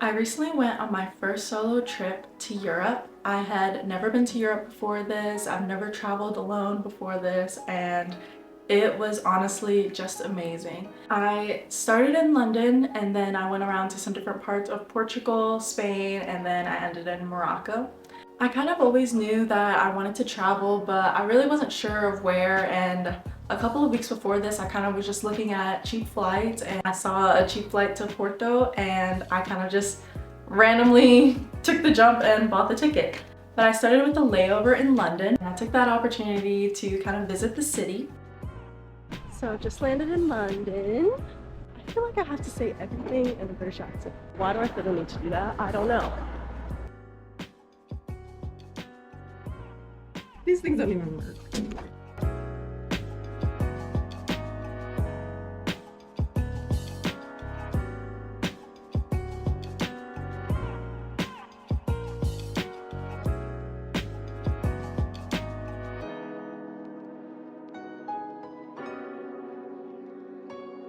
I recently went on my first solo trip to Europe. I had never been to Europe before this. I've never traveled alone before this, and it was honestly just amazing. I started in London and then I went around to some different parts of Portugal, Spain, and then I ended in Morocco. I kind of always knew that I wanted to travel, but I really wasn't sure of where, and a couple of weeks before this I kind of was just looking at cheap flights and I saw a cheap flight to Porto and I kind of just randomly took the jump and bought the ticket. But I started with a layover in London and I took that opportunity to kind of visit the city. So just landed in London. I feel like I have to say everything in a British accent. Why do I feel the need to do that? I don't know. These things don't even work.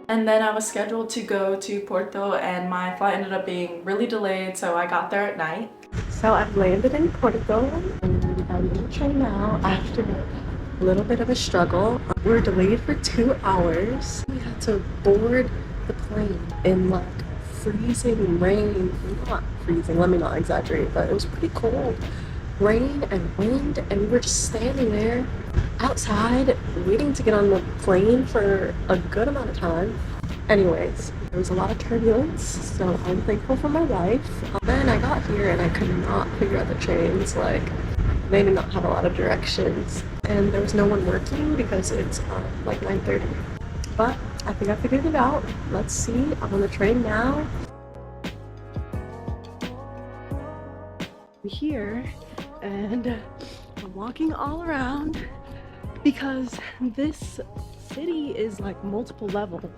And then I was scheduled to go to Porto and my flight ended up being really delayed, so I got there at night. So I've landed in Portugal and I'm in the train now after a little bit of a struggle. We were delayed for 2 hours. We had to board the plane in like freezing rain. Not freezing, let me not exaggerate, but it was pretty cold. Rain and wind, and we were just standing there outside waiting to get on the plane for a good amount of time. Anyways, there was a lot of turbulence, so I'm thankful for my life. Then I got here and I could not figure out the trains. Like, they did not have a lot of directions and there was no one working because it's like 9:30. But I think I figured it out. Let's see, I'm on the train now. I'm here and I'm walking all around because this city is like multiple levels.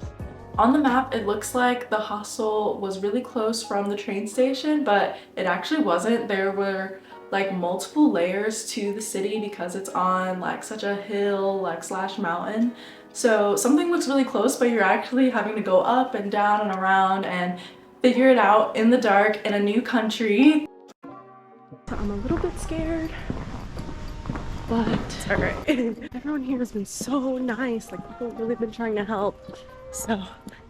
On the map, it looks like the hostel was really close from the train station, but it actually wasn't. There were like multiple layers to the city because it's on like such a hill, like slash mountain. So something looks really close, but you're actually having to go up and down and around and figure it out in the dark in a new country. So I'm a little bit scared, but it's all right. Everyone here has been so nice. Like, people have really been trying to help. So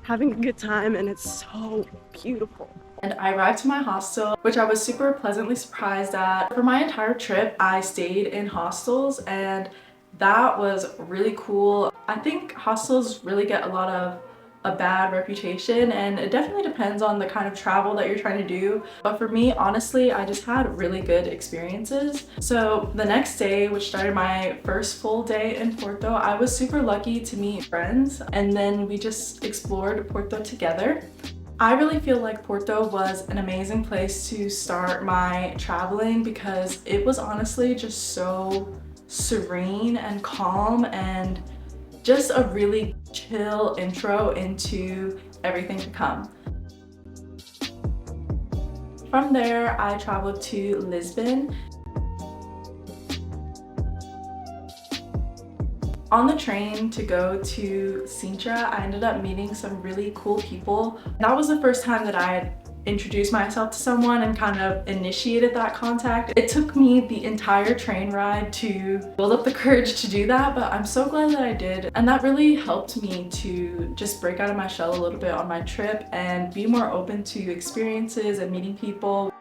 having a good time, and it's so beautiful. And I arrived to my hostel, which I was super pleasantly surprised at. For my entire trip, I stayed in hostels and that was really cool. I think hostels really get a lot of a bad reputation, and it definitely depends on the kind of travel that you're trying to do. But for me, honestly, I just had really good experiences. So the next day, which started my first full day in Porto, I was super lucky to meet friends and then we just explored Porto together. I really feel like Porto was an amazing place to start my traveling because it was honestly just so serene and calm and just a really chill intro into everything to come. From there, I traveled to Lisbon. On the train to go to Sintra, I ended up meeting some really cool people. That was the first time that I had introduced myself to someone and kind of initiated that contact. It took me the entire train ride to build up the courage to do that, but I'm so glad that I did. And that really helped me to just break out of my shell a little bit on my trip and be more open to experiences and meeting people.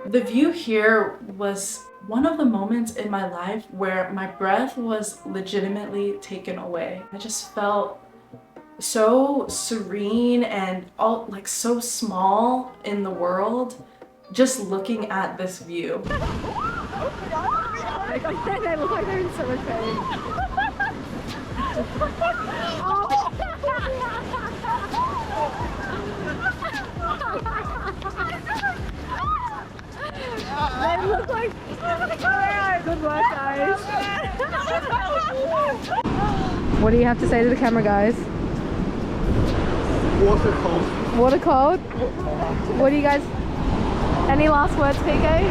The view here was one of the moments in my life where my breath was legitimately taken away. I just felt so serene and all like so small in the world just looking at this view. I look like they're in so much pain. They look like, good luck, guys. What do you have to say to the camera, guys? Water cold. Water cold? What do you guys, any last words, PK?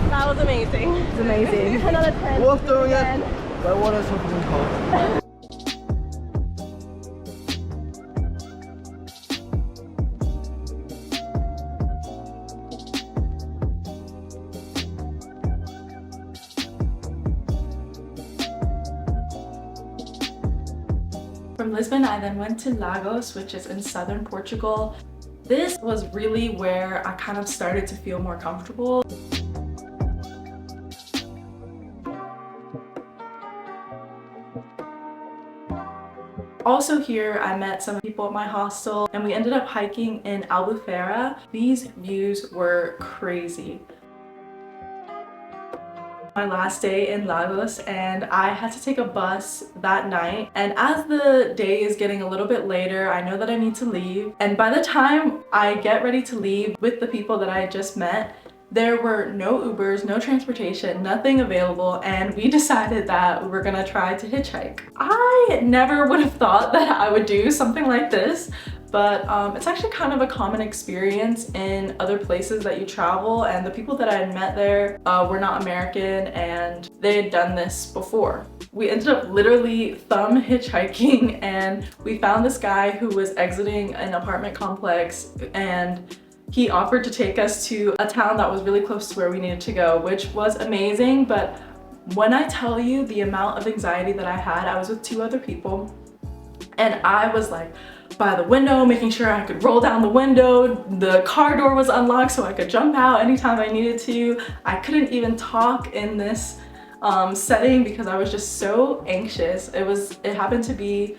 That was amazing. It's amazing. Another 10. Worth doing it, but water's something cold. From Lisbon, I then went to Lagos, which is in southern Portugal. This was really where I kind of started to feel more comfortable. Also here, I met some people at my hostel and we ended up hiking in Albufeira. These views were crazy. My last day in Lagos and I had to take a bus that night, and as the day is getting a little bit later, I know that I need to leave, and by the time I get ready to leave with the people that I just met, there were no Ubers, no transportation, nothing available, and we decided that we were gonna try to hitchhike. I never would have thought that I would do something like this, but it's actually kind of a common experience in other places that you travel, and the people that I had met there were not American and they had done this before. We ended up literally thumb hitchhiking and we found this guy who was exiting an apartment complex, and he offered to take us to a town that was really close to where we needed to go, which was amazing. But when I tell you the amount of anxiety that I had, I was with 2 other people and I was like by the window, making sure I could roll down the window. The car door was unlocked so I could jump out anytime I needed to. I couldn't even talk in this setting because I was just so anxious. It happened to be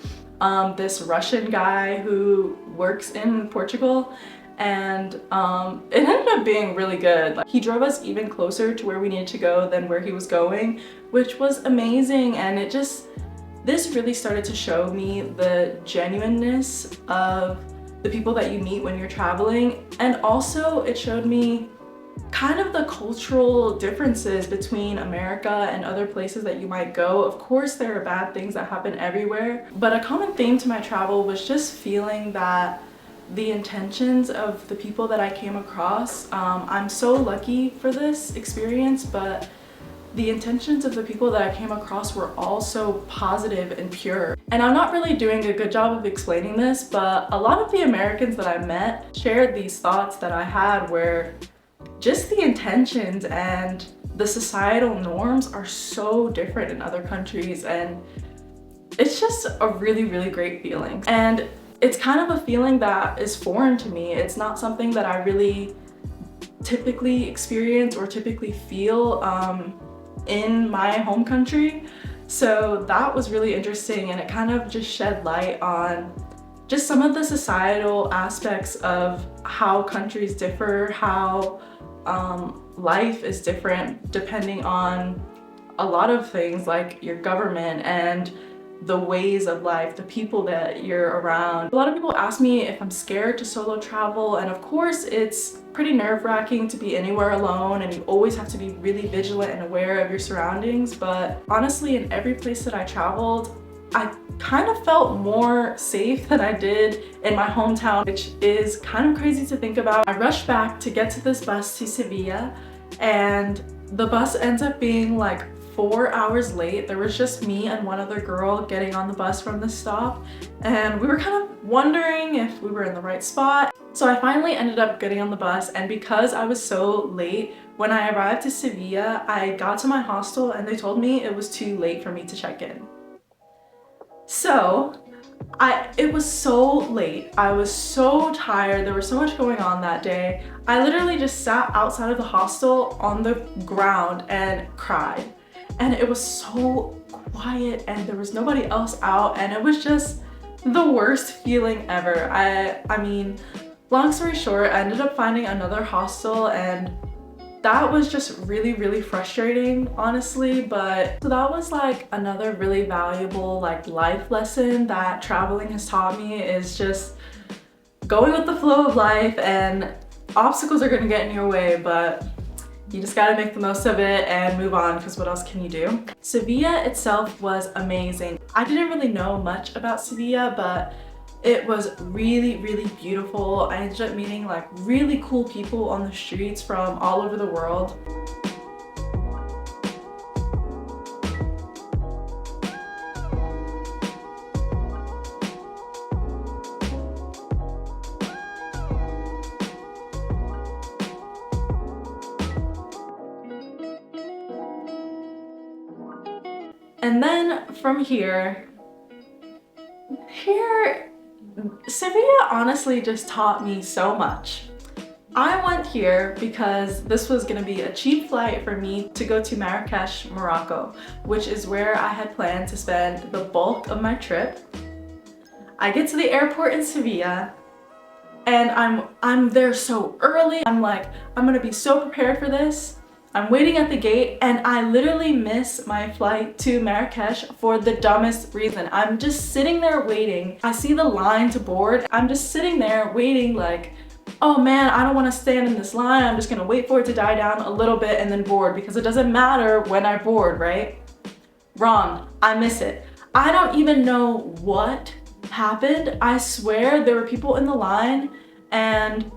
this Russian guy who works in Portugal, and it ended up being really good. Like, he drove us even closer to where we needed to go than where he was going, which was amazing. And this really started to show me the genuineness of the people that you meet when you're traveling, and also it showed me kind of the cultural differences between America and other places that you might go. Of course, there are bad things that happen everywhere, but a common theme to my travel was just feeling that the intentions of the people that I came across, I'm so lucky for this experience, but the intentions of the people that I came across were all so positive and pure. And I'm not really doing a good job of explaining this, but a lot of the Americans that I met shared these thoughts that I had, where just the intentions and the societal norms are so different in other countries, and it's just a really, really great feeling. And it's kind of a feeling that is foreign to me. It's not something that I really typically experience or typically feel in my home country. So that was really interesting, and it kind of just shed light on just some of the societal aspects of how countries differ, how life is different depending on a lot of things like your government and the ways of life, the people that you're around. A lot of people ask me if I'm scared to solo travel, and of course it's pretty nerve-wracking to be anywhere alone, and you always have to be really vigilant and aware of your surroundings. But honestly, in every place that I traveled, I kind of felt more safe than I did in my hometown, which is kind of crazy to think about. I rushed back to get to this bus to Seville, and the bus ends up being like 4 hours late. There was just me and one other girl getting on the bus from the stop, and we were kind of wondering if we were in the right spot. So I finally ended up getting on the bus, and because I was so late, when I arrived to Seville, I got to my hostel and they told me it was too late for me to check in. So it was so late. I was so tired. There was so much going on that day. I literally just sat outside of the hostel on the ground and cried. And it was so quiet and there was nobody else out, and it was just the worst feeling ever. I mean, long story short, I ended up finding another hostel, and that was just really, really frustrating, honestly. But so that was like another really valuable like life lesson that traveling has taught me, is just going with the flow of life, and obstacles are gonna get in your way, but you just gotta make the most of it and move on, because what else can you do? Seville itself was amazing. I didn't really know much about Seville, but it was really, really beautiful. I ended up meeting like really cool people on the streets from all over the world. And then from here, Here, Sevilla honestly just taught me so much. I went here because this was gonna be a cheap flight for me to go to Marrakesh, Morocco, which is where I had planned to spend the bulk of my trip. I get to the airport in Sevilla and I'm there so early. I'm like, I'm gonna be so prepared for this. I'm waiting at the gate and I literally miss my flight to Marrakesh for the dumbest reason. I'm just sitting there waiting. I see the line to board. I'm just sitting there waiting like, oh man, I don't want to stand in this line. I'm just gonna wait for it to die down a little bit and then board because it doesn't matter when I board, right? Wrong, I miss it. I don't even know what happened. I swear there were people in the line and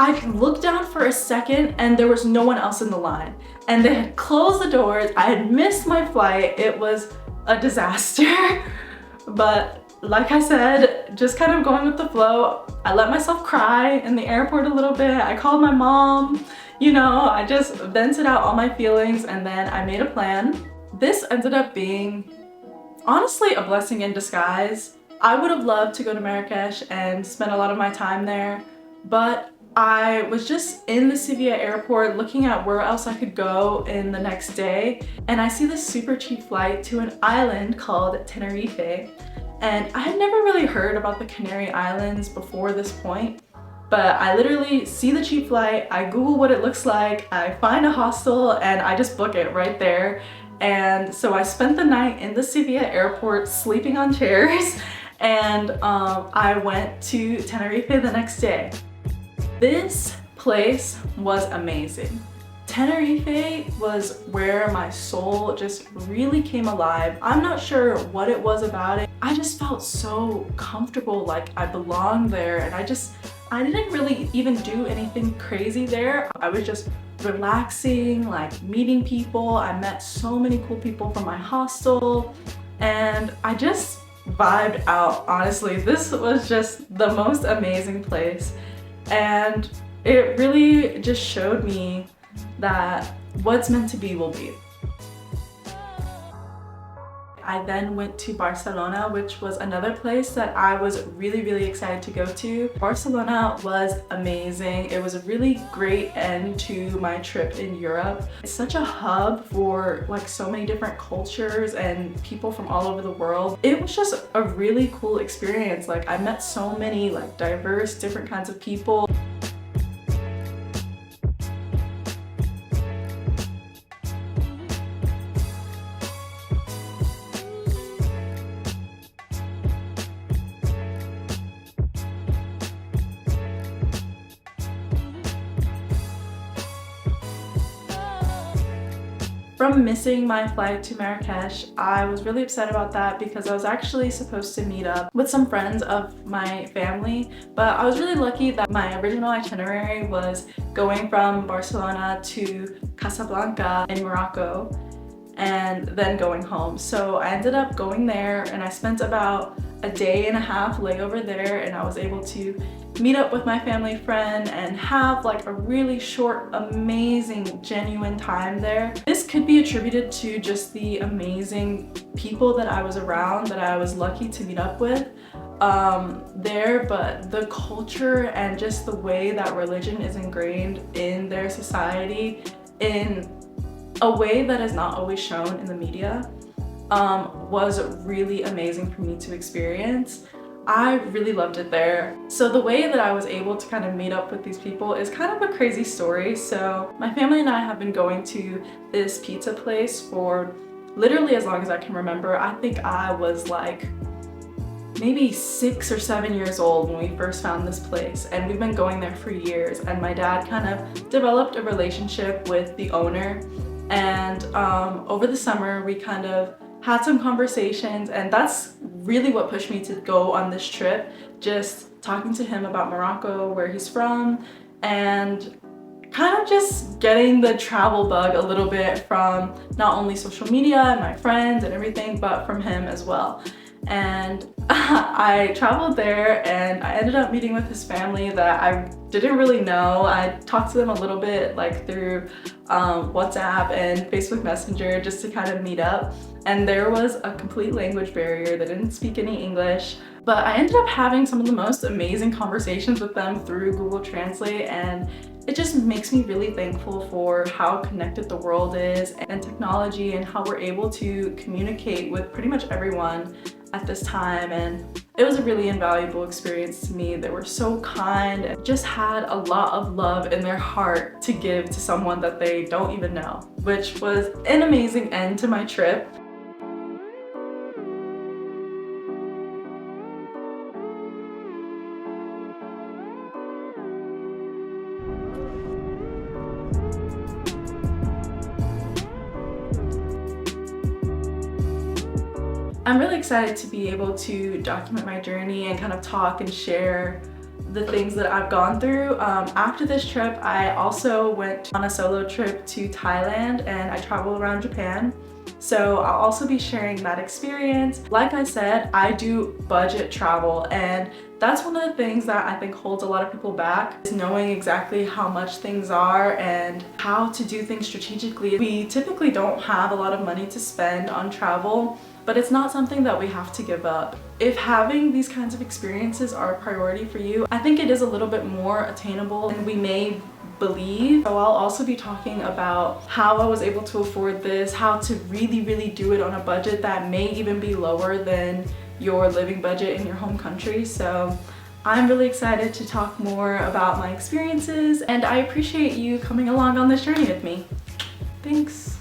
I looked down for a second and there was no one else in the line. And they had closed the doors. I had missed my flight. It was a disaster. But like I said, just kind of going with the flow. I let myself cry in the airport a little bit. I called my mom, you know, I just vented out all my feelings and then I made a plan. This ended up being honestly a blessing in disguise. I would have loved to go to Marrakesh and spend a lot of my time there, but I was just in the Sevilla airport looking at where else I could go in the next day, and I see this super cheap flight to an island called Tenerife. And I had never really heard about the Canary Islands before this point, but I literally see the cheap flight, I Google what it looks like, I find a hostel, and I just book it right there. And so I spent the night in the Sevilla airport sleeping on chairs, and I went to Tenerife the next day. This place was amazing. Tenerife was where my soul just really came alive. I'm not sure what it was about it. I just felt so comfortable, like I belonged there, and I didn't really even do anything crazy there. I was just relaxing, like meeting people. I met so many cool people from my hostel and I just vibed out. Honestly, this was just the most amazing place. And it really just showed me that what's meant to be will be. I then went to Barcelona, which was another place that I was really excited to go to. Barcelona was amazing. It was a really great end to my trip in Europe. It's such a hub for like so many different cultures and people from all over the world. It was just a really cool experience. Like I met so many like diverse, different kinds of people. From missing my flight to Marrakesh, I was really upset about that because I was actually supposed to meet up with some friends of my family, but I was really lucky that my original itinerary was going from Barcelona to Casablanca in Morocco and then going home. So I ended up going there and I spent about a day and a half layover there, and I was able to meet up with my family friend and have like a really short, amazing, genuine time there. This could be attributed to just the amazing people that I was around, that I was lucky to meet up with there, but the culture and just the way that religion is ingrained in their society in a way that is not always shown in the media was really amazing for me to experience. I really loved it there. So the way that I was able to kind of meet up with these people is kind of a crazy story. So my family and I have been going to this pizza place for literally as long as I can remember. I think I was like maybe 6 or 7 years old when we first found this place, and we've been going there for years, and my dad kind of developed a relationship with the owner, and over the summer we kind of had some conversations, and that's really what pushed me to go on this trip. Just talking to him about Morocco, where he's from, and kind of just getting the travel bug a little bit from not only social media and my friends and everything, but from him as well. And I traveled there and I ended up meeting with his family that I didn't really know. I talked to them a little bit like through WhatsApp and Facebook Messenger just to kind of meet up. And there was a complete language barrier. They didn't speak any English. But I ended up having some of the most amazing conversations with them through Google Translate, and it just makes me really thankful for how connected the world is and technology and how we're able to communicate with pretty much everyone at this time. And it was a really invaluable experience to me. They were so kind and just had a lot of love in their heart to give to someone that they don't even know, which was an amazing end to my trip. I'm really excited to be able to document my journey and kind of talk and share the things that I've gone through. After this trip, I also went on a solo trip to Thailand and I traveled around Japan. So I'll also be sharing that experience. Like I said, I do budget travel, and that's one of the things that I think holds a lot of people back, is knowing exactly how much things are and how to do things strategically. We typically don't have a lot of money to spend on travel, but it's not something that we have to give up. If having these kinds of experiences are a priority for you, I think it is a little bit more attainable than we may believe. So I'll also be talking about how I was able to afford this, how to really do it on a budget that may even be lower than your living budget in your home country. So I'm really excited to talk more about my experiences, and I appreciate you coming along on this journey with me. Thanks.